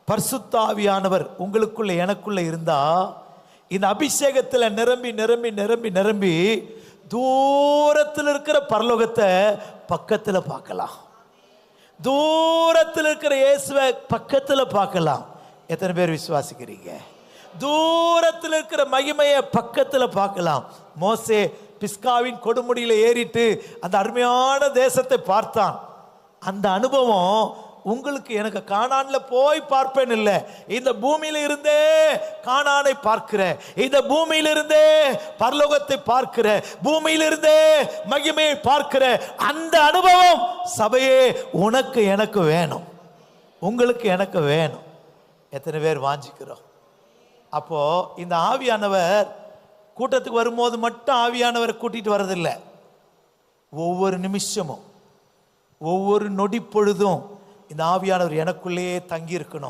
பரிசுத்த ஆவியானவர் உங்களுக்குள்ள எனக்குள்ள இருந்தா இந்த அபிஷேகத்தில் நிரம்பி நிரம்பி நிரம்பி நிரம்பி தூரத்தில் இருக்கிற பரலோகத்தை பக்கத்தில் பார்க்கலாம். தூரத்தில் இருக்கிற இயேசுவை பக்கத்தில் பார்க்கலாம். எத்தனை பேர் விசுவாசிக்கிறீங்க? தூரத்தில் இருக்கிற மகிமையை பக்கத்தில் பார்க்கலாம். மோசே பிஸ்காவின் கொடுமுடியில ஏறிட்டு அந்த அருமையான தேசத்தை பார்த்தான். அந்த அனுபவம் உங்களுக்கு எனக்கு கானான்ல போய் பார்ப்பேன் இல்லை, இந்த பூமியில இருந்தே கானானை பார்க்கிற, இந்த பூமியில இருந்தே பரலோகத்தை பார்க்கிற, பூமியிலிருந்தே மகிமையை பார்க்கிற அந்த அனுபவம் சபையே உனக்கு எனக்கு வேணும், உங்களுக்கு எனக்கு வேணும். எத்தனை பேர் வாஞ்சிக்கிறோம்? அப்போ இந்த ஆவியானவர் கூட்டத்துக்கு வரும்போது மட்டும் ஆவியானவரை கூட்டிட்டு வர்றதில்லை. ஒவ்வொரு நிமிஷமும் ஒவ்வொரு நொடி பொழுதும் இந்த ஆவியானவர் எனக்குள்ளேயே தங்கி இருக்கணும்.